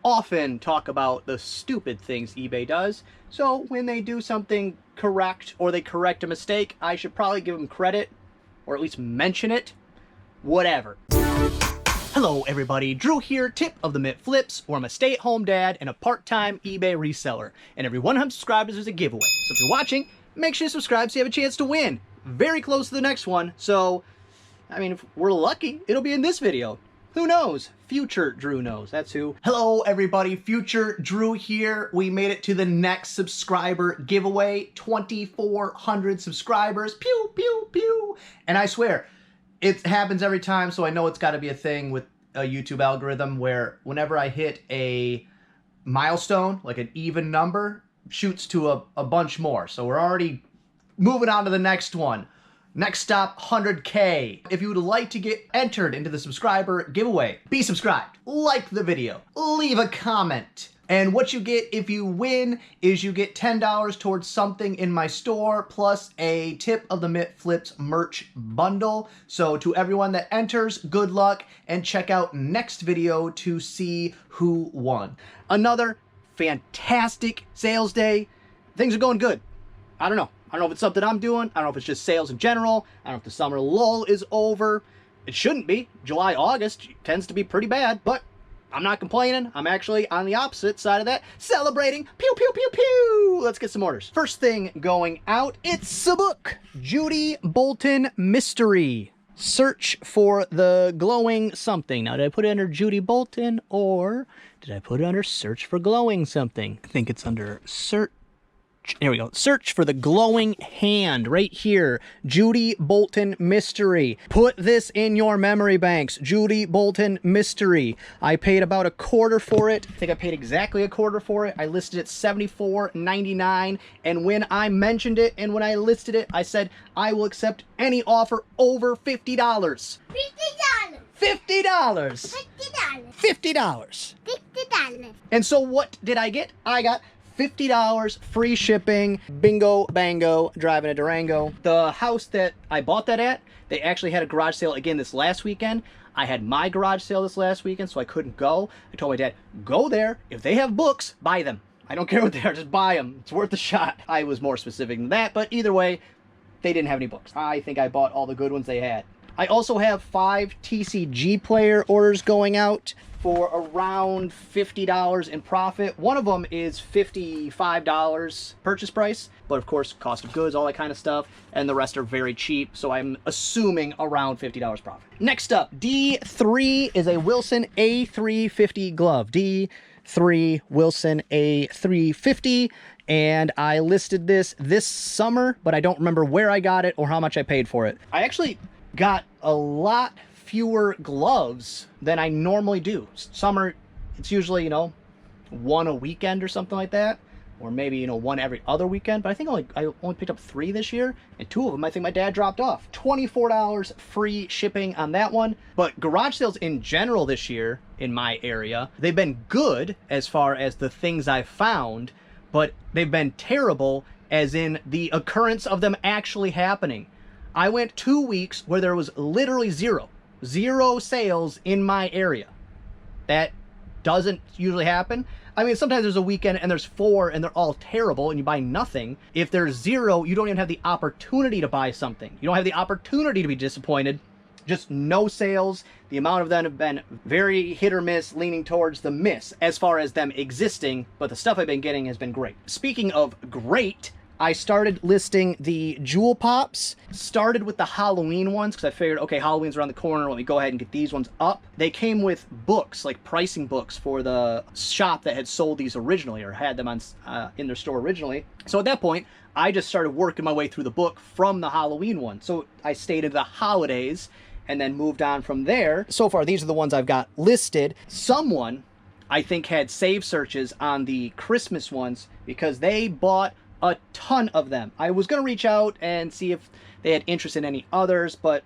often talk about the stupid things eBay does, so when they do something correct or they correct a mistake, I should probably give them credit, or at least mention it. Whatever. Hello everybody, Drew here, tip of the Mitt Flips, where I'm a stay-at-home dad and a part-time eBay reseller. And every 100 subscribers is a giveaway. So if you're watching, make sure you subscribe so you have a chance to win. Very close to the next one, so, I mean, if we're lucky, it'll be in this video. Who knows? Future Drew knows. That's who. Hello everybody, Future Drew here. We made it to the next subscriber giveaway. 2,400 subscribers. Pew, pew, pew. And I swear, it happens every time, so I know it's got to be a thing with a YouTube algorithm where whenever I hit a milestone, like an even number, shoots to a bunch more. So we're already moving on to the next one. Next stop, 100K. If you would like to get entered into the subscriber giveaway, be subscribed, like the video, leave a comment. And what you get if you win is you get $10 towards something in my store, plus a tip of the Mitt Flips merch bundle. So to everyone that enters, good luck, and check out next video to see who won. Another fantastic sales day. Things are going good. I don't know. I don't know if it's something I'm doing. I don't know if it's just sales in general. I don't know if the summer lull is over. It shouldn't be. July, August tends to be pretty bad, but I'm not complaining. I'm actually on the opposite side of that, celebrating. Pew, pew, pew, pew. Let's get some orders. First thing going out, it's a book. Judy Bolton Mystery. Search for the glowing something. Now, did I put it under Judy Bolton, or did I put it under search for glowing something? I think it's under search. There we go. Search for the glowing hand right here. Judy Bolton Mystery. Put this in your memory banks. Judy Bolton Mystery. I paid about $1/4 for it. I think I paid exactly $1/4 for it. I listed it $74.99. And when I mentioned it and when I listed it, I said I will accept any offer over $50. $50. $50. $50. $50. And so what did I get? I got $50 free shipping. Bingo bango, driving a Durango. The house that I bought that at, they actually had a garage sale again this last weekend. I had my garage sale this last weekend, so I couldn't go. I told my dad, go there. If they have books, buy them. I don't care what they are, just buy them. It's worth a shot. I was more specific than that, but either way, they didn't have any books. I think I bought all the good ones they had. I also have 5 TCG player orders going out for around $50 in profit. One of them is $55 purchase price, but of course, cost of goods, all that kind of stuff, and the rest are very cheap, so I'm assuming around $50 profit. Next up, D3 is a Wilson A350 glove. D3 Wilson A350, and I listed this summer, but I don't remember where I got it or how much I paid for it. I actually got a lot fewer gloves than I normally do. Summer, it's usually, you know, one a weekend or something like that, or maybe, you know, one every other weekend, but I think I only picked up 3 this year, and 2 of them I think my dad dropped off. $24 free shipping on that one. But garage sales in general this year in my area, they've been good as far as the things I've found, but they've been terrible as in the occurrence of them actually happening. I went 2 weeks where there was literally zero sales in my area. That doesn't usually happen. I mean, sometimes there's a weekend and there's 4 and they're all terrible and you buy nothing. If there's 0, you don't even have the opportunity to buy something. You don't have the opportunity to be disappointed. Just no sales. The amount of them have been very hit or miss, leaning towards the miss as far as them existing, but the stuff I've been getting has been great. Speaking of great, I started listing the Jewel Pops. Started with the Halloween ones because I figured, okay, Halloween's around the corner. Let me go ahead and get these ones up. They came with books, like pricing books for the shop that had sold these originally or had them on in their store originally. So at that point, I just started working my way through the book from the Halloween one. So I stayed in the holidays and then moved on from there. So far, these are the ones I've got listed. Someone, I think, had save searches on the Christmas ones because they bought a ton of them. I was going to reach out and see if they had interest in any others, but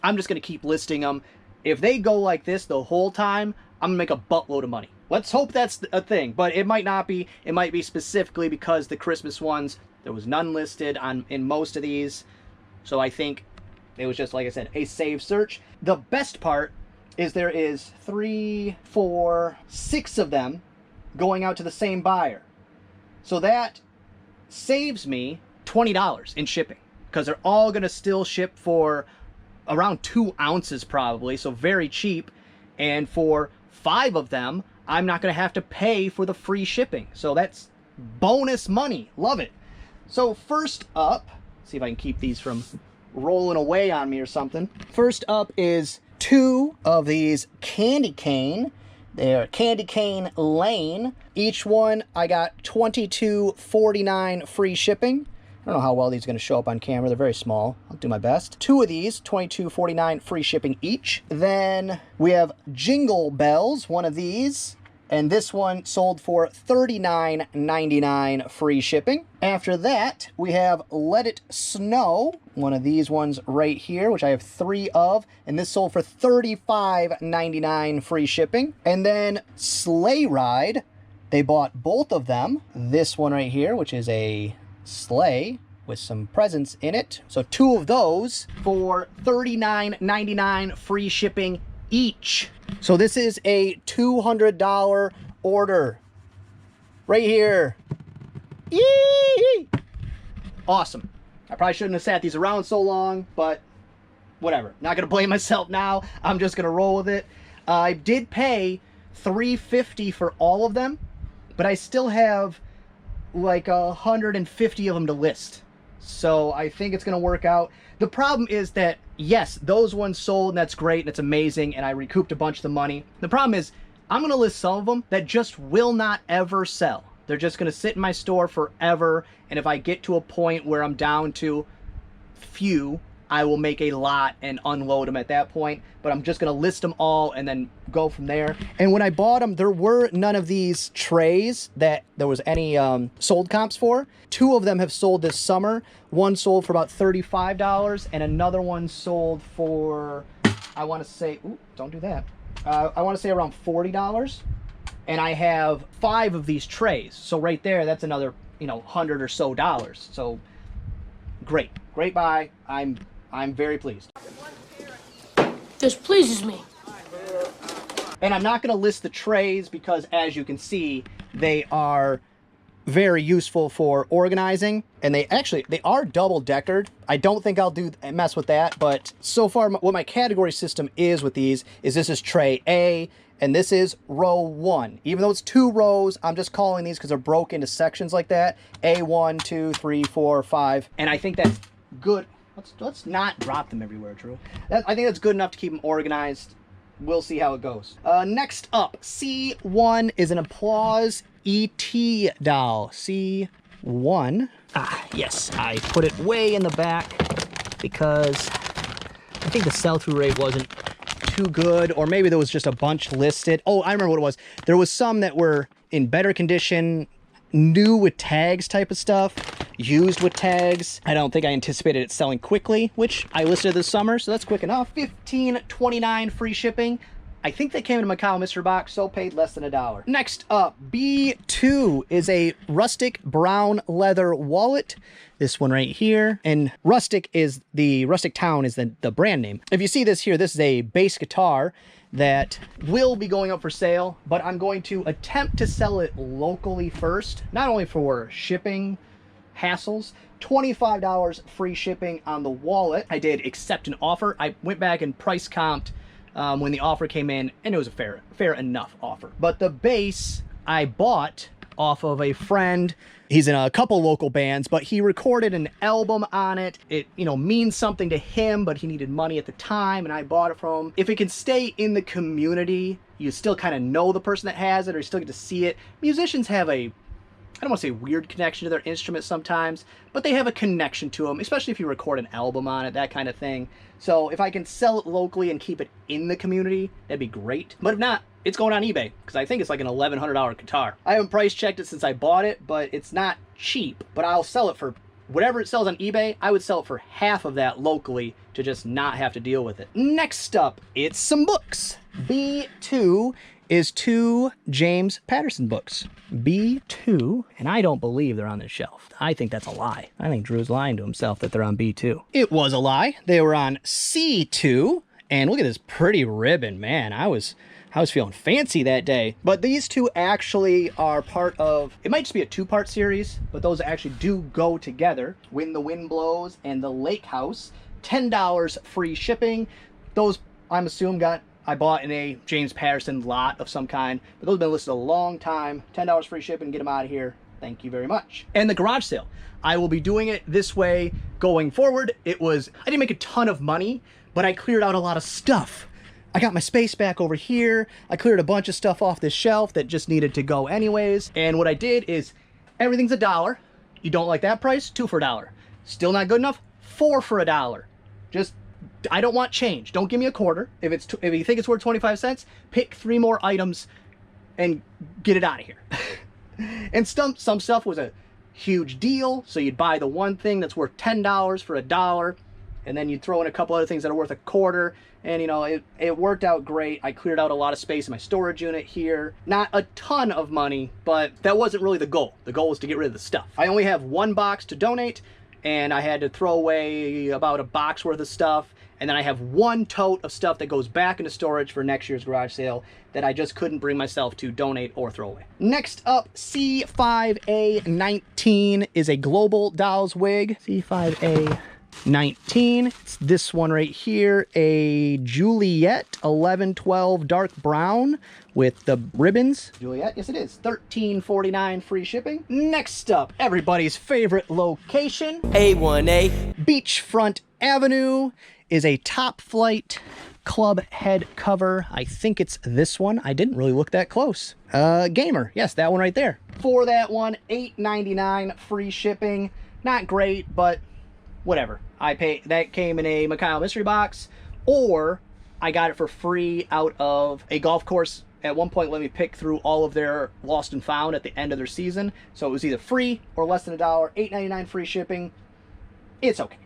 I'm just going to keep listing them. If they go like this the whole time, I'm going to make a buttload of money. Let's hope that's a thing, but it might not be. It might be specifically because the Christmas ones, there was none listed in most of these. So I think it was just, like I said, a save search. The best part is there is 3, 4, 6 of them going out to the same buyer. So that saves me $20 in shipping, because they're all going to still ship for around 2 ounces probably, so very cheap. And for 5 of them, I'm not going to have to pay for the free shipping. So that's bonus money. Love it. So first up, see if I can keep these from rolling away on me or something. First up is 2 of these candy cane. They're Candy Cane Lane. Each one I got $22.49 free shipping. I don't know how well these are going to show up on camera. They're very small. I'll do my best. 2 of these, $22.49 free shipping each. Then we have Jingle Bells, one of these. And this one sold for $39.99 free shipping. After that, we have Let It Snow, one of these ones right here, which I have 3 of, and this sold for $35.99 free shipping. And then Sleigh Ride, they bought both of them. This one right here, which is a sleigh with some presents in it. So 2 of those for $39.99 free shipping each. So this is a $200 order right here. Yee! Awesome. I probably shouldn't have sat these around so long, but whatever. Not gonna blame myself now. I'm just gonna roll with it. I did pay $350 for all of them, but I still have like 150 of them to list. So I think it's gonna work out. The problem is that, yes, those ones sold, and that's great, and it's amazing, and I recouped a bunch of the money. The problem is, I'm gonna list some of them that just will not ever sell. They're just gonna sit in my store forever, and if I get to a point where I'm down to few, I will make a lot and unload them at that point, but I'm just gonna list them all and then go from there. And when I bought them, there were none of these trays that there was any sold comps for. 2 of them have sold this summer. One sold for about $35, and another one sold for, I wanna say, ooh, don't do that. I wanna say around $40. And I have 5 of these trays. So right there, that's another, $100 or so. So great, great buy. I'm very pleased. This pleases me. And I'm not going to list the trays because, as you can see, they are very useful for organizing. And they are double deckered. I don't think I'll mess with that. But so far, what my category system is with these is this is tray A, and this is row 1. Even though it's 2 rows, I'm just calling these because they're broken into sections like that. A1, 2, 3, 4, 5. And I think that's good. Let's not drop them everywhere, Drew. I think that's good enough to keep them organized. We'll see how it goes. Next up, C1 is an Applause ET doll. C1. Yes, I put it way in the back because I think the sell-through rate wasn't too good, or maybe there was just a bunch listed. Oh, I remember what it was. There was some that were in better condition, new with tags type of stuff, used with tags. I don't think I anticipated it selling quickly, which I listed this summer, so that's quick enough. $15.29 free shipping. I think they came in a Macau mystery box, so paid less than $1. Next up, B2 is a rustic brown leather wallet. This one right here. And Rustic Town is the brand name. If you see this here, this is a bass guitar that will be going up for sale, but I'm going to attempt to sell it locally first, not only for shipping hassles. $25 free shipping on the wallet. I did accept an offer. I went back and price comped when the offer came in, and it was a fair enough offer. But the bass I bought off of a friend. He's in a couple local bands, but he recorded an album on it. It, means something to him, but he needed money at the time, and I bought it from him. If it can stay in the community, you still kind of know the person that has it, or you still get to see it. Musicians have I don't want to say weird connection to their instrument sometimes, but they have a connection to them, especially if you record an album on it, that kind of thing. So if I can sell it locally and keep it in the community, that'd be great. But if not, it's going on eBay, because I think it's like an $1,100 guitar. I haven't price checked it since I bought it, but it's not cheap. But I'll sell it for whatever it sells on eBay. I would sell it for half of that locally to just not have to deal with it. Next up, it's some books. B2 is 2 James Patterson books. B2, and I don't believe they're on this shelf. I think that's a lie. I think Drew's lying to himself that they're on B2. It was a lie. They were on C2, And look at this pretty ribbon, man. I was feeling fancy that day. But these two actually are part of, it might just be a two-part series, but those actually do go together. When the Wind Blows and the Lake House, $10 free shipping. Those, I'm assuming, I bought in a James Patterson lot of some kind, but those have been listed a long time. $10 free shipping, get them out of here. Thank you very much. And the garage sale, I will be doing it this way going forward. I didn't make a ton of money, but I cleared out a lot of stuff. I got my space back over here. I cleared a bunch of stuff off this shelf that just needed to go anyways. And what I did is, everything's $1. You don't like that price? 2 for $1. Still not good enough? 4 for $1. Just, I don't want change. Don't give me a quarter. If you think it's worth 25 cents, pick 3 more items and get it out of here. And some stuff was a huge deal, so you'd buy the one thing that's worth $10 for $1, and then you'd throw in a couple other things that are worth a quarter, and you know, it worked out great. I cleared out a lot of space in my storage unit here. Not a ton of money, but that wasn't really the goal. The goal was to get rid of the stuff. I only have 1 box to donate, and I had to throw away about a box worth of stuff, and then I have 1 tote of stuff that goes back into storage for next year's garage sale that I just couldn't bring myself to donate or throw away. Next up, C5A19 is a Global Dolls wig. C5A19. It's this one right here, a Juliet 1112 dark brown with the ribbons. Juliet, yes it is. $13.49 free shipping. Next up, everybody's favorite location. A1A. Beachfront Avenue is a Top Flight club head cover. I think it's this one. I didn't really look that close. Gamer. Yes, that one right there. For that one, $8.99 free shipping. Not great, but whatever. That came in a Mikhail mystery box, or I got it for free out of a golf course. At one point, let me pick through all of their lost and found at the end of their season. So it was either free or less than $1. $8.99 free shipping. It's okay.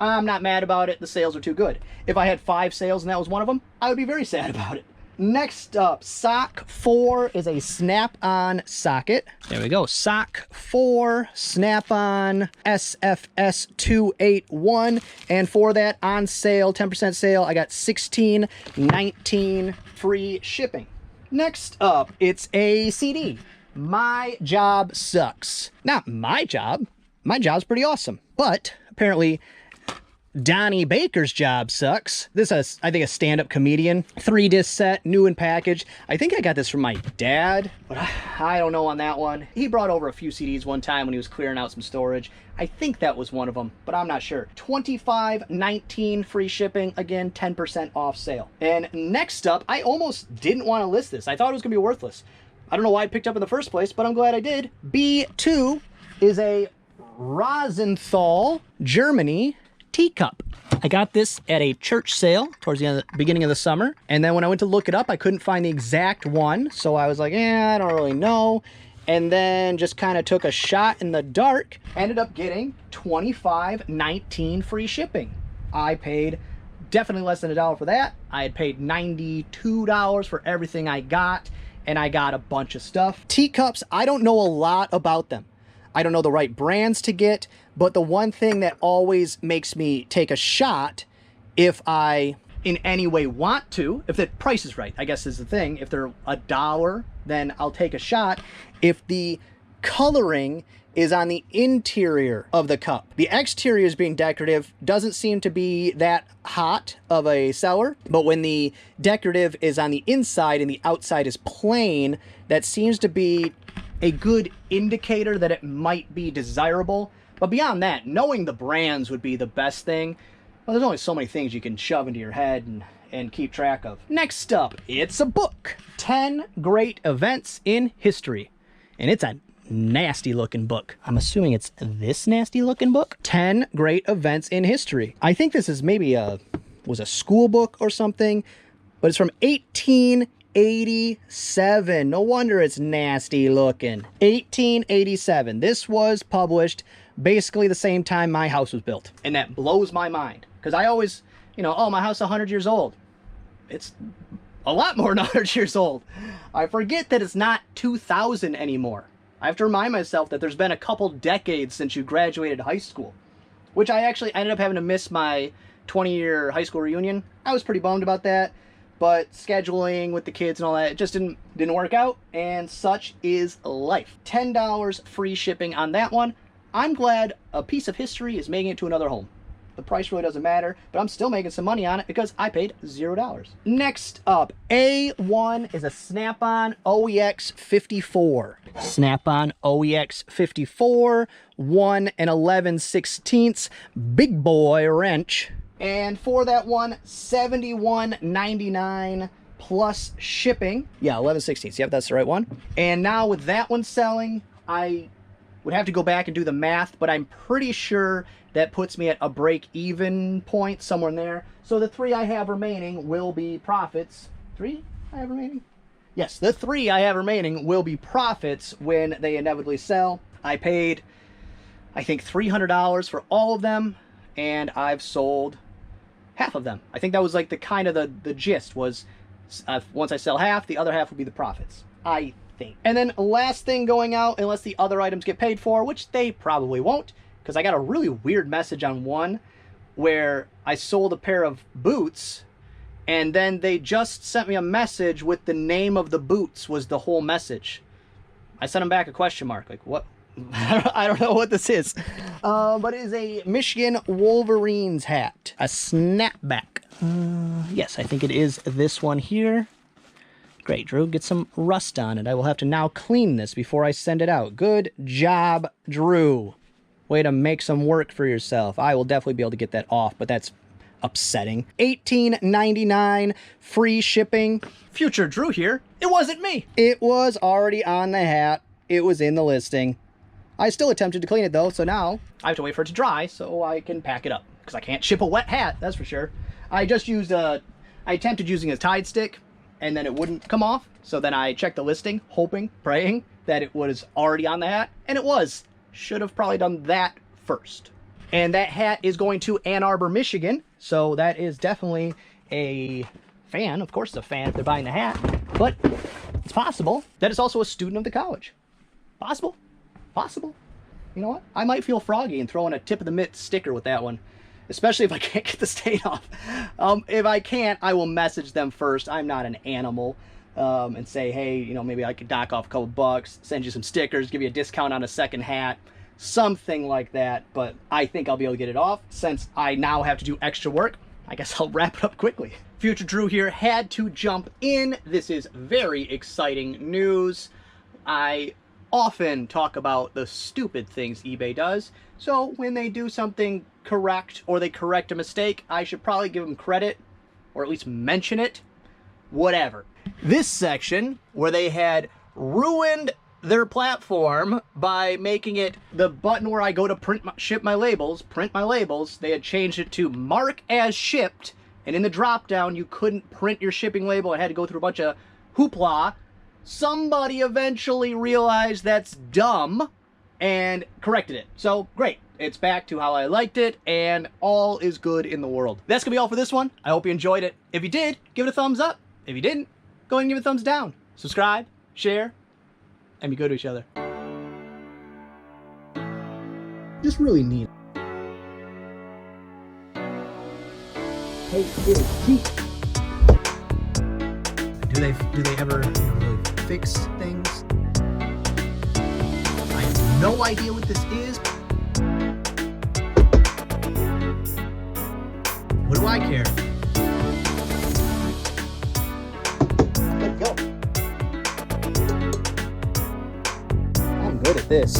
I'm not mad about it. The sales are too good. If I had 5 sales and that was one of them, I would be very sad about it. Next up, Sock 4 is a snap-on socket. There we go. Sock 4 snap-on SFS 281. And for that, on sale, 10% sale, I got $16.19 free shipping. Next up, it's a CD. My Job Sucks. Not my job. My job's pretty awesome. But apparently, Donnie Baker's job sucks. This is, I think, a stand-up comedian. 3-disc set, new and packaged. I think I got this from my dad, but I don't know on that one. He brought over a few CDs one time when he was clearing out some storage. I think that was one of them, but I'm not sure. $25.19 free shipping. Again, 10% off sale. And next up, I almost didn't want to list this. I thought it was going to be worthless. I don't know why I picked up in the first place, but I'm glad I did. B2 is a Rosenthal, Germany teacup. I got this at a church sale towards the beginning of the summer, and then when I went to look it up, I couldn't find the exact one, so I was like, I don't really know, and then just kind of took a shot in the dark. Ended up getting $25.19 free shipping. I paid definitely less than $1 for that. I had paid $92 for everything I got, and I got a bunch of stuff. Teacups, I don't know a lot about them. I don't know the right brands to get, but the one thing that always makes me take a shot, if I in any way want to, if the price is right, I guess is the thing. If they're $1, then I'll take a shot. If the coloring is on the interior of the cup. The exterior is being decorative, doesn't seem to be that hot of a seller, but when the decorative is on the inside and the outside is plain, that seems to be a good indicator that it might be desirable. But beyond that, knowing the brands would be the best thing. Well, there's only so many things you can shove into your head and keep track of. Next up, it's a book. 10 Great Events in History. And it's a nasty looking book. I'm assuming it's this nasty looking book. 10 Great Events in History. I think this is maybe was a school book or something, but it's from 1887. No wonder it's nasty looking. 1887. This was published basically the same time my house was built. And that blows my mind. Because I always, oh, my house is 100 years old. It's a lot more than 100 years old. I forget that it's not 2000 anymore. I have to remind myself that there's been a couple decades since you graduated high school. Which I actually ended up having to miss my 20-year high school reunion. I was pretty bummed about that, but scheduling with the kids and all that, it just didn't work out, and such is life. $10 free shipping on that one. I'm glad a piece of history is making it to another home. The price really doesn't matter, but I'm still making some money on it because I paid $0. Next up, A1 is a Snap-on OEX 54. Snap-on OEX 54, 1 11/16 big boy wrench. And for that one, $71.99 plus shipping. Yeah, 11/16. Yep, that's the right one. And now with that one selling, I would have to go back and do the math, but I'm pretty sure that puts me at a break-even point somewhere in there. So the 3 I have remaining will be profits. 3 I have remaining? Yes, the 3 I have remaining will be profits when they inevitably sell. I paid, I think, $300 for all of them, and I've sold half of them. I think that was like the kind of the gist was, once I sell half, the other half will be the profits, I think. And then last thing going out, unless the other items get paid for, which they probably won't, because I got a really weird message on one where I sold a pair of boots, and then they just sent me a message with the name of the boots was the whole message. I sent them back a question mark, like, what? I don't know what this is. But it is a Michigan Wolverines hat. A snapback. Yes, I think it is this one here. Great, Drew. Get some rust on it. I will have to now clean this before I send it out. Good job, Drew. Way to make some work for yourself. I will definitely be able to get that off, but that's upsetting. $18.99 free shipping. Future Drew here. It wasn't me. It was already on the hat. It was in the listing. I still attempted to clean it though, so now I have to wait for it to dry so I can pack it up, because I can't ship a wet hat, that's for sure. I just used I attempted using a Tide stick, and then it wouldn't come off, so then I checked the listing, hoping, praying that it was already on the hat, and it was. Should have probably done that first. And that hat is going to Ann Arbor, Michigan, so that is definitely a fan. Of course it's a fan if they're buying the hat, but it's possible that it's also a student of the college. Possible. Possible. You know what? I might feel froggy and throw in a tip of the mitt sticker with that one, especially if I can't get the stain off. If I can't, I will message them first. I'm not an animal. And say, hey, you know, maybe I could dock off a couple bucks, send you some stickers, give you a discount on a second hat, something like that. But I think I'll be able to get it off. Since I now have to do extra work, I guess I'll wrap it up quickly. Future Drew here had to jump in. This is very exciting news. I often talk about the stupid things eBay does, so when they do something correct or they correct a mistake, I should probably give them credit, or at least mention it. Whatever. This section, where they had ruined their platform by making it the button where I go to print my labels, they had changed it to mark as shipped, and in the drop down you couldn't print your shipping label. I had to go through a bunch of hoopla. Somebody eventually realized that's dumb and corrected it. So great, it's back to how I liked it, and all is good in the world. That's gonna be all for this one. I hope you enjoyed it. If you did, give it a thumbs up. If you didn't, go ahead and give it a thumbs down. Subscribe, share, and be good to each other. Just really neat. Hey, little geek. Do they ever really fix things? I have no idea what this is. What do I care? Let go. I'm good at this.